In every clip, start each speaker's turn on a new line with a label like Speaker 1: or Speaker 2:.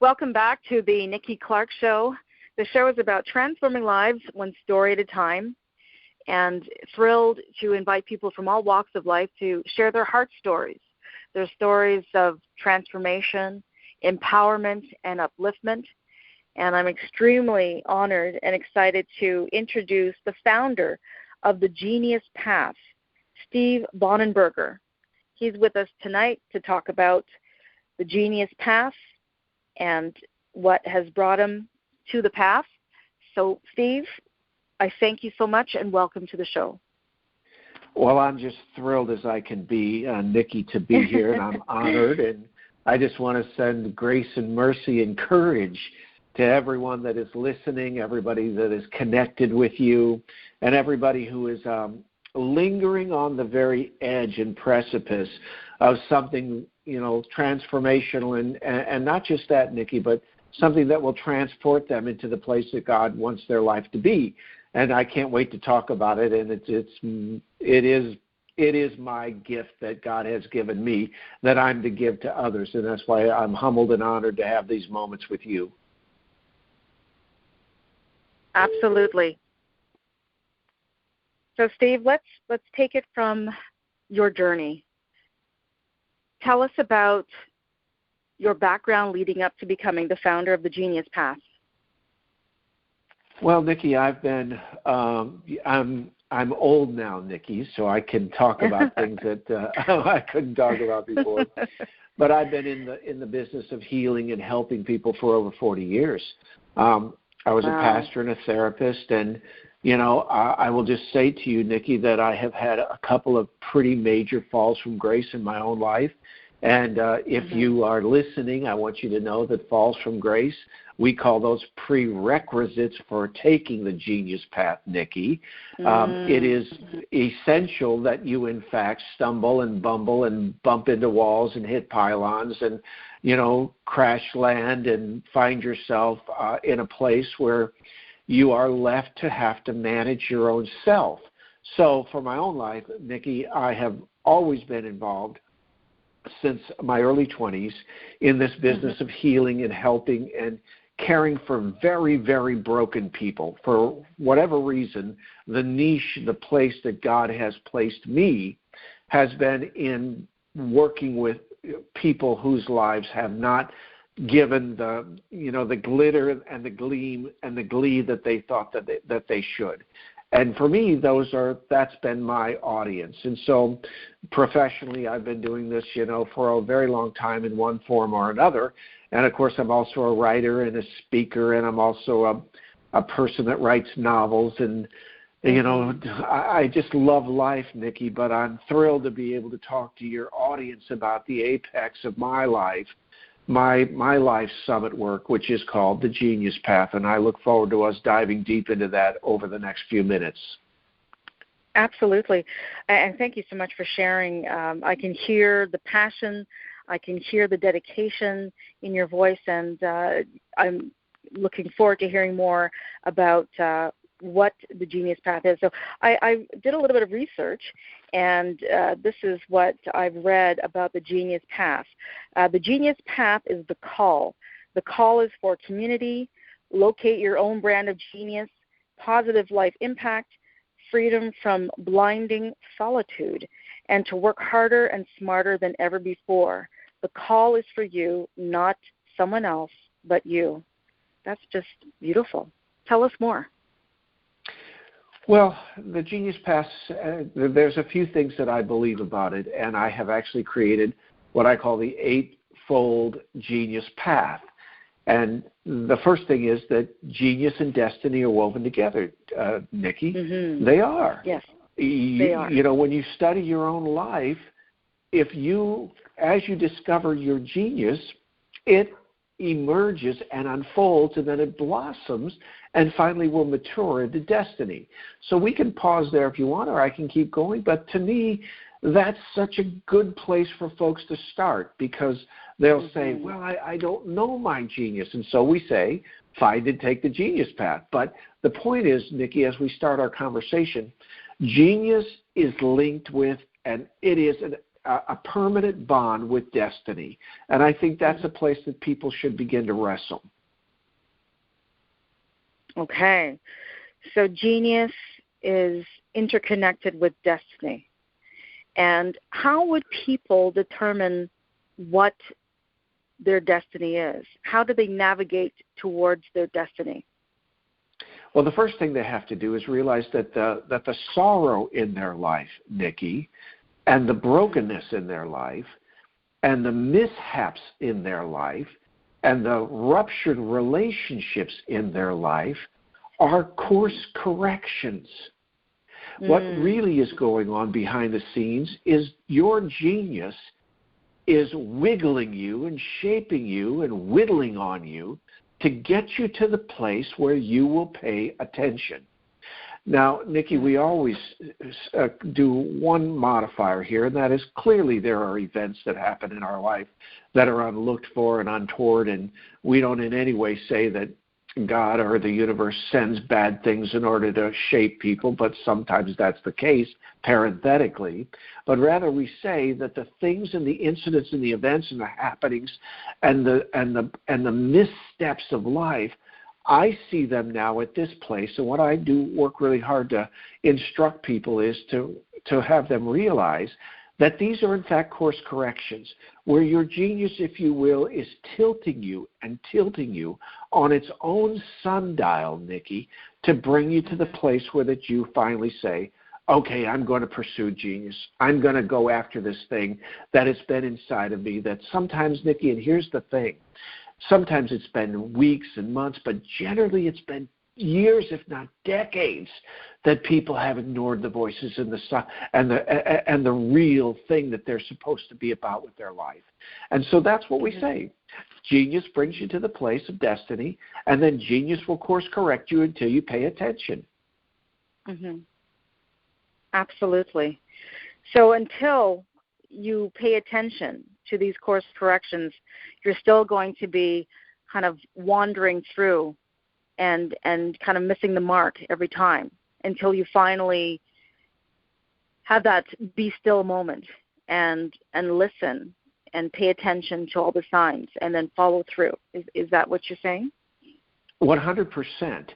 Speaker 1: Welcome back to the Nikki Clarke Show. The show is about transforming lives one story at a time, and thrilled to invite people from all walks of life to share their heart stories, their stories of transformation, empowerment, and upliftment. And I'm extremely honored and excited to introduce the founder of the Genius Path, Steve Bonenberger. He's with us tonight to talk about the Genius Path and what has brought him to the path. So, Steve, I thank you so much and welcome to the show.
Speaker 2: Well, I'm just thrilled as I can be, Nikki, to be here, and I'm honored. And I just want to send grace and mercy and courage to everyone that is listening, everybody that is connected with you, and everybody who is lingering on the very edge and precipice of something, transformational, and not just that, Nikki, but something that will transport them into the place that God wants their life to be. And I can't wait to talk about it. And it is my gift that God has given me that I'm to give to others, and that's why I'm humbled and honored to have these moments with you.
Speaker 1: Absolutely. So, Steve, let's take it from your journey. Tell us about your background leading up to becoming the founder of the Genius Path.
Speaker 2: Well, Nikki, I've been I'm old now, Nikki, so I can talk about things that I couldn't talk about before. But I've been in the business of healing and helping people for over 40 years. I was a pastor and a therapist, and I will just say to you, Nikki, that I have had a couple of pretty major falls from grace in my own life. And if you are listening, I want you to know that falls from grace, we call those prerequisites for taking the Genius Path, Nikki. It is essential that you, in fact, stumble and bumble and bump into walls and hit pylons and, crash land and find yourself in a place where you are left to have to manage your own self. So for my own life, Nikki, I have always been involved since my early 20s in this business of healing and helping and caring for very, very broken people. For whatever reason, the niche, the place that God has placed me has been in working with people whose lives have not given the glitter and the gleam and the glee that they thought that they should. And for me, that's been my audience. And so professionally, I've been doing this, for a very long time in one form or another. And, of course, I'm also a writer and a speaker, and I'm also a person that writes novels. And, I just love life, Nikki, but I'm thrilled to be able to talk to your audience about the apex of my life, my life summit work, which is called the Genius Path, and I look forward to us diving deep into that over the next few minutes.
Speaker 1: Absolutely, and thank you so much for sharing. I can hear the passion, I can hear the dedication in your voice, and I'm looking forward to hearing more about what the Genius Path is. So I did a little bit of research, and this is what I've read about the Genius Path. The Genius Path is the call. The call is for community, locate your own brand of genius, positive life impact, freedom from blinding solitude, and to work harder and smarter than ever before. The call is for you, not someone else, but you. That's just beautiful. Tell us more.
Speaker 2: Well, the Genius Path, there's a few things that I believe about it, and I have actually created what I call the eightfold Genius Path. And the first thing is that genius and destiny are woven together, Nikki. They are.
Speaker 1: Yes, they are.
Speaker 2: When you study your own life, as you discover your genius, it emerges and unfolds, and then it blossoms and finally will mature into destiny. So we can pause there if you want, or I can keep going. But to me, that's such a good place for folks to start, because they'll say, well, I don't know my genius. And so we say, find and take the Genius Path. But the point is, Nikki, as we start our conversation, genius is linked with, and it is a permanent bond with destiny. And I think that's a place that people should begin to wrestle.
Speaker 1: Okay. So genius is interconnected with destiny. And how would people determine what their destiny is? How do they navigate towards their destiny?
Speaker 2: Well, the first thing they have to do is realize that the sorrow in their life, Nikki, and the brokenness in their life, and the mishaps in their life, and the ruptured relationships in their life are course corrections. What really is going on behind the scenes is your genius is wiggling you and shaping you and whittling on you to get you to the place where you will pay attention. Now, Nikki, we always do one modifier here, and that is clearly there are events that happen in our life that are unlooked for and untoward, and we don't in any way say that God or the universe sends bad things in order to shape people, but sometimes that's the case, parenthetically. But rather we say that the things and the incidents and the events and the happenings and the missteps of life, I see them now at this place. And what I do work really hard to instruct people is to have them realize that these are in fact course corrections, where your genius, if you will, is tilting you on its own sundial, Nikki, to bring you to the place where that you finally say, okay, I'm going to pursue genius. I'm going to go after this thing that has been inside of me that sometimes, Nikki, and here's the thing, sometimes it's been weeks and months, but generally it's been years, if not decades, that people have ignored the voices and the real thing that they're supposed to be about with their life. And so that's what we say. Genius brings you to the place of destiny, and then genius will course correct you until you pay attention.
Speaker 1: Mm-hmm. Absolutely. So until you pay attention to these course corrections, you're still going to be kind of wandering through and kind of missing the mark every time until you finally have that be still moment and listen and pay attention to all the signs and then follow through. Is that what you're saying?
Speaker 2: 100%.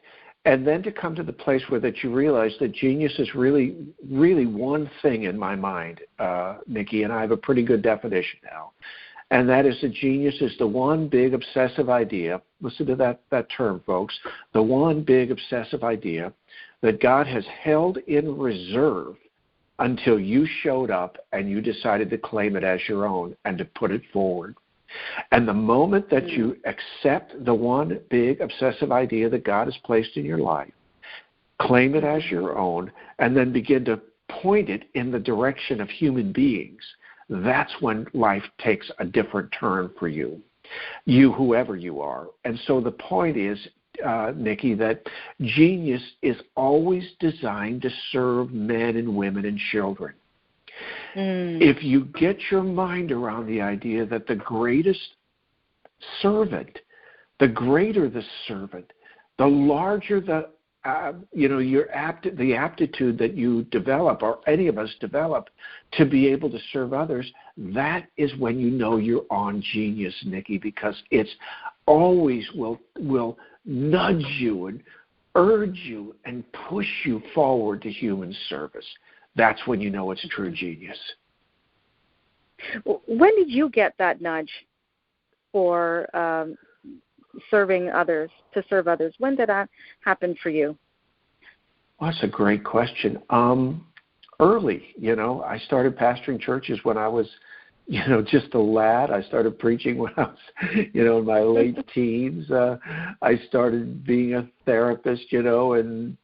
Speaker 2: And then to come to the place where that you realize that genius is really, really one thing in my mind, Nikki, and I have a pretty good definition now. And that is that genius is the one big obsessive idea. Listen to that term, folks. The one big obsessive idea that God has held in reserve until you showed up and you decided to claim it as your own and to put it forward. And the moment that you accept the one big obsessive idea that God has placed in your life, claim it as your own, and then begin to point it in the direction of human beings, that's when life takes a different turn for you, whoever you are. And so the point is, Nikki, that genius is always designed to serve men and women and children. If you get your mind around the idea that the greatest servant, the greater the servant, the larger the the aptitude that you develop, or any of us develop, to be able to serve others, that is when you know you're on genius, Nikki, because it's always will nudge you and urge you and push you forward to human service. That's when you know it's true genius.
Speaker 1: When did you get that nudge for serving others, to serve others? When did that happen for you?
Speaker 2: Well, that's a great question. Early, I started pastoring churches when I was, just a lad. I started preaching when I was, in my late teens. I started being a therapist, and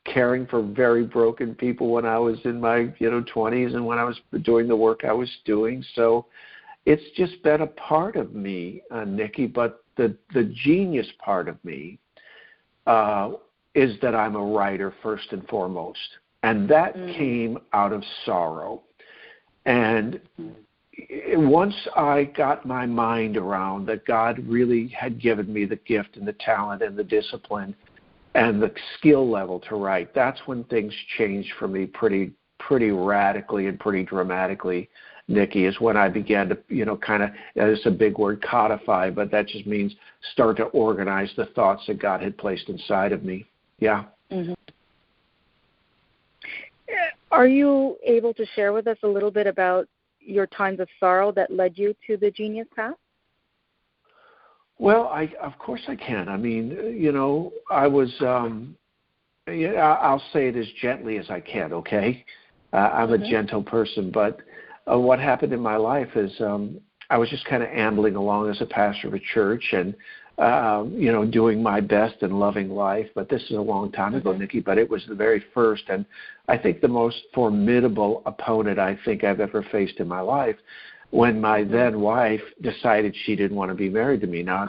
Speaker 2: caring for very broken people when I was in my 20s and when I was doing the work I was doing. So it's just been a part of me, Nikki. But the genius part of me is that I'm a writer first and foremost, and that came out of sorrow. And once I got my mind around that God really had given me the gift and the talent and the discipline and the skill level to write, that's when things changed for me pretty radically and pretty dramatically, Nikki, is when I began to, kind of, it's a big word, codify, but that just means start to organize the thoughts that God had placed inside of me. Yeah.
Speaker 1: Mm-hmm. Are you able to share with us a little bit about your times of sorrow that led you to the genius path?
Speaker 2: Well, of course I can. I mean, I was, I'll say it as gently as I can, okay? I'm a gentle person, but what happened in my life is I was just kind of ambling along as a pastor of a church and, doing my best and loving life. But this is a long time ago, Nikki, but it was the very first and I think the most formidable opponent I think I've ever faced in my life when my then wife decided she didn't want to be married to me. Now,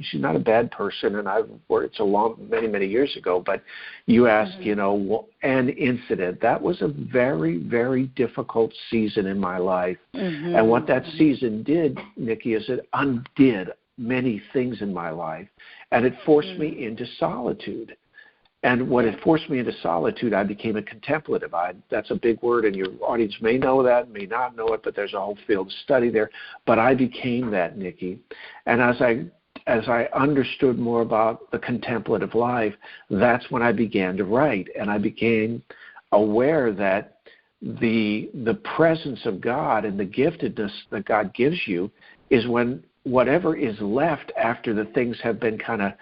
Speaker 2: she's not a bad person, and it's many years ago, but you ask, an incident. That was a very, very difficult season in my life. And what that season did, Nikki, is it undid many things in my life, and it forced me into solitude. And when it forced me into solitude, I became a contemplative. That's a big word, and your audience may know that, may not know it, but there's a whole field of study there. But I became that, Nikki. And as I understood more about the contemplative life, that's when I began to write. And I became aware that the presence of God and the giftedness that God gives you is when whatever is left after the things have been kind of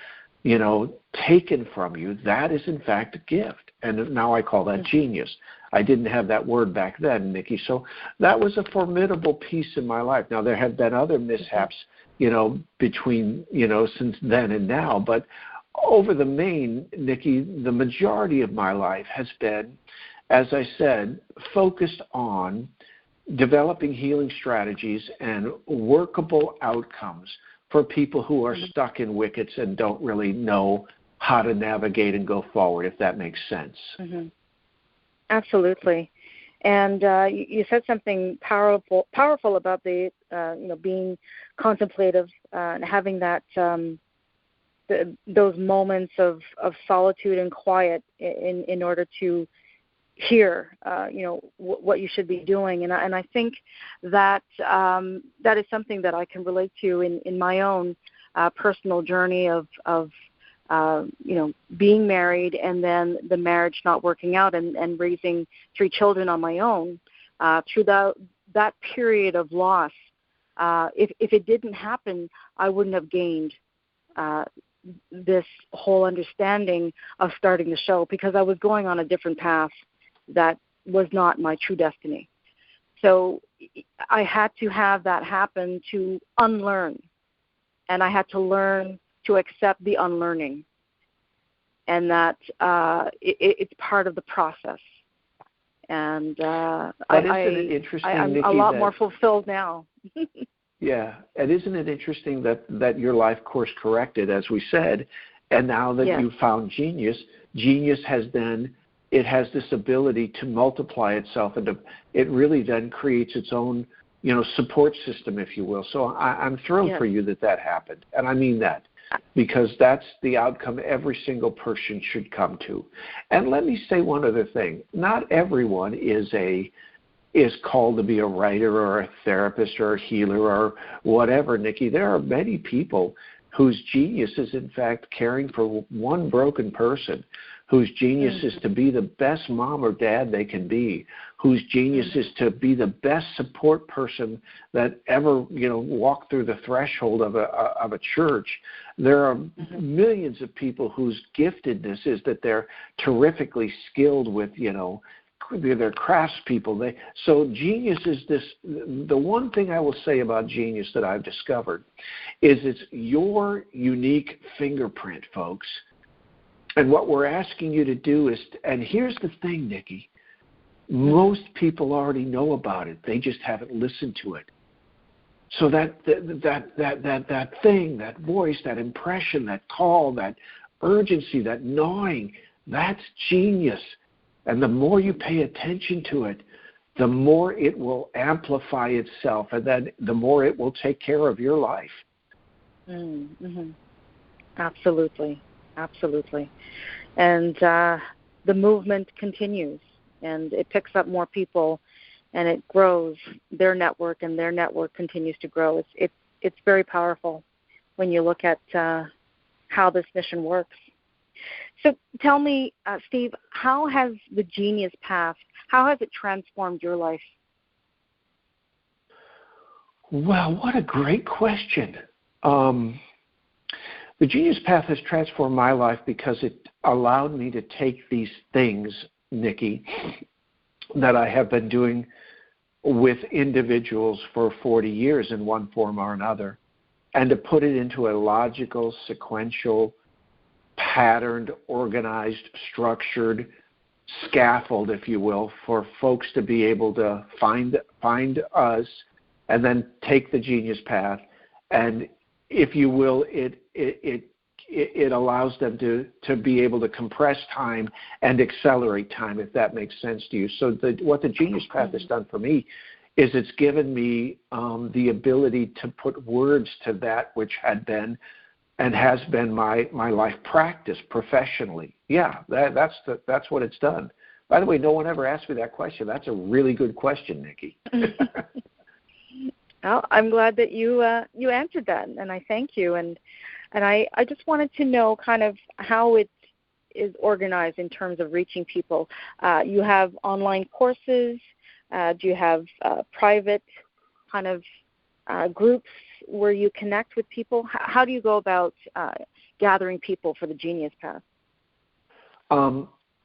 Speaker 2: taken from you, that is in fact a gift. And now I call that genius. I didn't have that word back then, Nikki. So that was a formidable piece in my life. Now there have been other mishaps, between, since then and now. But over the main, Nikki, the majority of my life has been, as I said, focused on developing healing strategies and workable outcomes for people who are stuck in wickets and don't really know how to navigate and go forward, if that makes sense.
Speaker 1: Absolutely. And you said something powerful about the being contemplative and having that those moments of solitude and quiet in order to hear what you should be doing, and I think that that is something that I can relate to in my own personal journey of being married and then the marriage not working out and raising 3 children on my own. Through that period of loss, if it didn't happen, I wouldn't have gained this whole understanding of starting the show, because I was going on a different path that was not my true destiny. So I had to have that happen to unlearn, and I had to learn to accept the unlearning, and that it's part of the process. And I'm a lot more fulfilled now.
Speaker 2: Yeah, and isn't it interesting that your life course corrected, as we said, and now that you found genius has then, it has this ability to multiply itself, and it really then creates its own, support system, if you will. So I'm thrilled for you that happened, and I mean that, because that's the outcome every single person should come to. And let me say one other thing: not everyone is called to be a writer or a therapist or a healer or whatever, Nikki. There are many people whose genius is in fact caring for one broken person, whose genius is to be the best mom or dad they can be, whose genius is to be the best support person that ever, walked through the threshold of a church. There are millions of people whose giftedness is that they're terrifically skilled with, they're craftspeople. So genius is this. The one thing I will say about genius that I've discovered is it's your unique fingerprint, folks. And what we're asking you to do is, and here's the thing, Nikki, most people already know about it. They just haven't listened to it. So that thing, that voice, that impression, that call, that urgency, that gnawing, that's genius. And the more you pay attention to it, the more it will amplify itself, and then the more it will take care of your life.
Speaker 1: Absolutely. And the movement continues, and it picks up more people, and it grows their network, and their network continues to grow. It's very powerful when you look at how this mission works. So tell me, Steve, how has the Genius Path, how has it transformed your life?
Speaker 2: Well, what a great question. The Genius Path has transformed my life because it allowed me to take these things, Nikki, that I have been doing with individuals for 40 years in one form or another, and to put it into a logical, sequential, patterned, organized, structured scaffold, if you will, for folks to be able to find us and then take the Genius Path. And if you will, it allows them to be able to compress time and accelerate time, if that makes sense to you. So what the Genius Path has done for me is it's given me the ability to put words to that which had been and has been my life practice professionally. Yeah, that's what it's done. By the way, no one ever asked me that question. That's a really good question, Nikki.
Speaker 1: Well, I'm glad that you answered that, and I thank you. And I just wanted to know kind of how it is organized in terms of reaching people. You have online courses. Do you have private kind of groups where you connect with people? How do you go about gathering people for the Genius Path?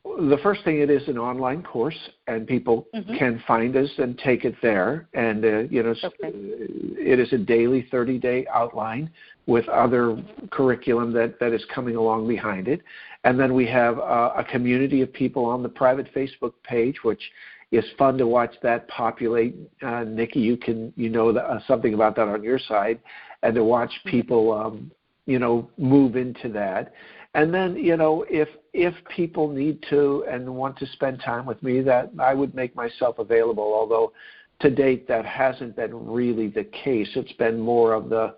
Speaker 2: The first thing, it is an online course, and people can find us and take it there. And, it is a daily 30-day outline with other curriculum that is coming along behind it. And then we have a community of people on the private Facebook page, which is fun to watch that populate. Nikki, you know something about that on your side, and to watch people, move into that. And then, if people need to and want to spend time with me, that I would make myself available. Although to date that hasn't been really the case. It's been more of the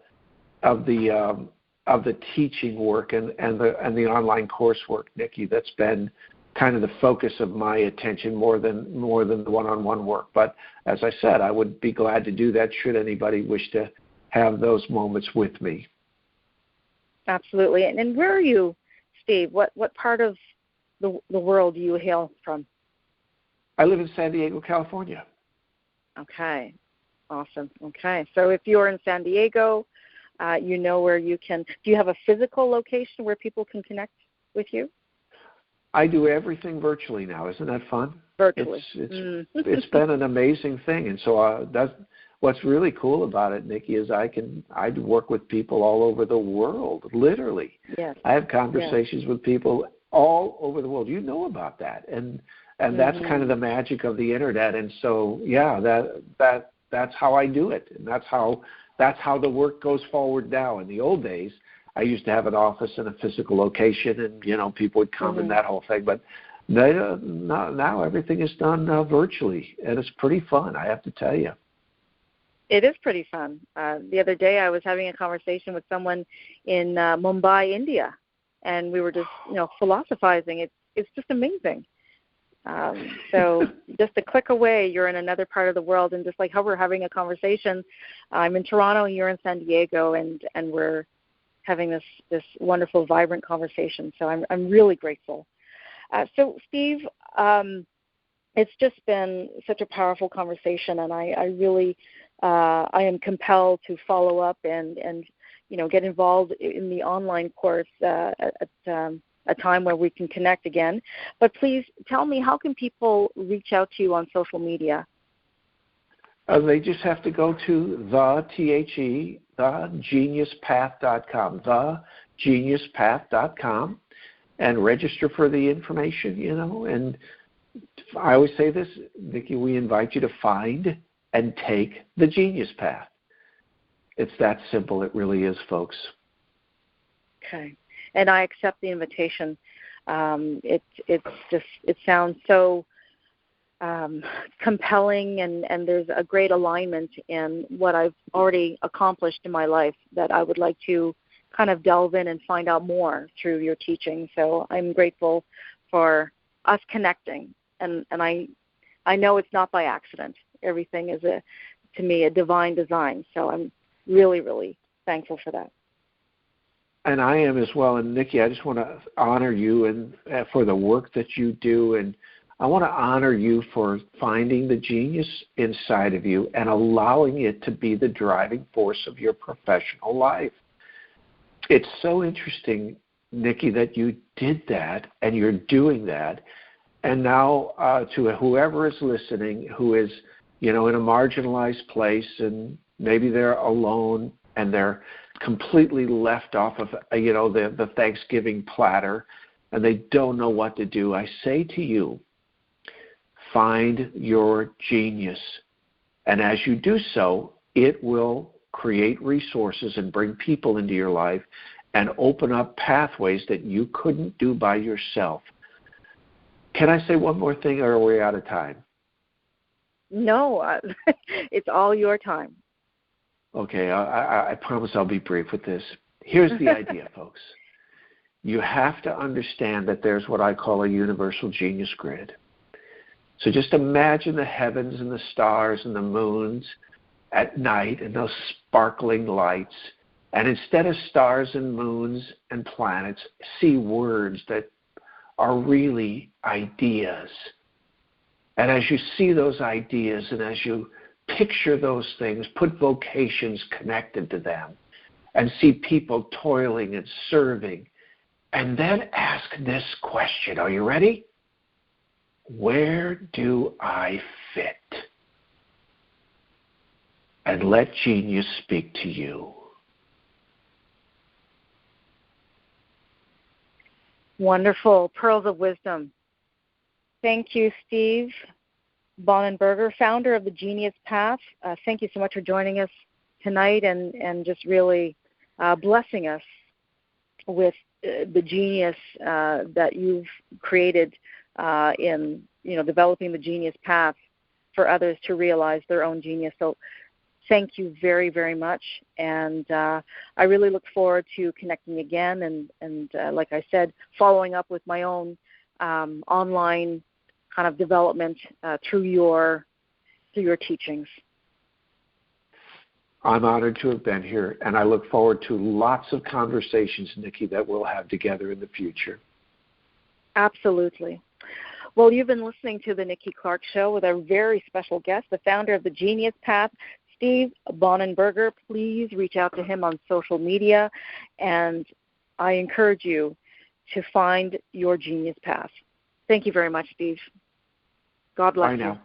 Speaker 2: teaching work and the online coursework, Nikki. That's been kind of the focus of my attention more than the one-on-one work. But as I said, I would be glad to do that should anybody wish to have those moments with me.
Speaker 1: Absolutely. And where are you, Steve? What part of the world do you hail from?
Speaker 2: I live in San Diego, California.
Speaker 1: Okay. Awesome. Okay. So if you're in San Diego, you know where you can. Do you have a physical location where people can connect with you?
Speaker 2: I do everything virtually now. Isn't that fun?
Speaker 1: Virtually.
Speaker 2: It's been an amazing thing. And so that's what's really cool about it, Nikki, is I work with people all over the world, literally.
Speaker 1: Yes.
Speaker 2: I have conversations with people all over the world. You know about that. And that's kind of the magic of the internet. And so, yeah, that's how I do it. And that's how the work goes forward now. In the old days, I used to have an office in a physical location, and people would come and that whole thing. But now everything is done virtually, and it's pretty fun, I have to tell you.
Speaker 1: It is pretty fun. The other day I was having a conversation with someone in Mumbai, India, and we were just philosophizing. It's just amazing. So just a click away, you're in another part of the world, and just like how we're having a conversation, I'm in Toronto and you're in San Diego, and we're having this wonderful, vibrant conversation. So I'm really grateful. So Steve, it's just been such a powerful conversation, and I really I am compelled to follow up and get involved in the online course at a time where we can connect again. But please tell me, how can people reach out to you on social media?
Speaker 2: They just have to go to thegeniuspath.com, thegeniuspath.com, and register for the information, And I always say this, Nikki, we invite you to find and take the Genius Path. It's that simple. It really is, folks. Okay.
Speaker 1: And I accept the invitation. It sounds so compelling, and there's a great alignment in what I've already accomplished in my life that I would like to kind of delve in and find out more through your teaching. So I'm grateful for us connecting, and I know it's not by accident. Everything is, to me, a divine design. So I'm really, really thankful for that.
Speaker 2: And I am as well. And Nikki, I just want to honor you and for the work that you do. And I want to honor you for finding the genius inside of you and allowing it to be the driving force of your professional life. It's so interesting, Nikki, that you did that and you're doing that. And now to whoever is listening who is, in a marginalized place and maybe they're alone and they're completely left off of, the Thanksgiving platter and they don't know what to do, I say to you, find your genius. And as you do so, it will create resources and bring people into your life and open up pathways that you couldn't do by yourself. Can I say one more thing, or are we out of time?
Speaker 1: No, it's all your time.
Speaker 2: Okay, I promise I'll be brief with this. Here's the idea, folks. You have to understand that there's what I call a universal genius grid. So just imagine the heavens and the stars and the moons at night and those sparkling lights. And instead of stars and moons and planets, see words that are really ideas. And as you see those ideas and as you picture those things, put vocations connected to them and see people toiling and serving. And then ask this question. Are you ready? Where do I fit? And let genius speak to you.
Speaker 1: Wonderful. Pearls of wisdom. Thank you, Steve Bonenberger, founder of the Genius Path. Thank you so much for joining us tonight and just really blessing us with the genius that you've created in developing the Genius Path for others to realize their own genius. So thank you very, very much. And I really look forward to connecting again and like I said, following up with my own online kind of development through your teachings.
Speaker 2: I'm honored to have been here, and I look forward to lots of conversations, Nikki, that we'll have together in the future.
Speaker 1: Absolutely. Well, you've been listening to the Nikki Clarke Show with our very special guest, the founder of the Genius Path, Steve Bonenberger. Please reach out to him on social media, and I encourage you to find your genius path. Thank you very much, Steve. God bless you.
Speaker 2: Bye now.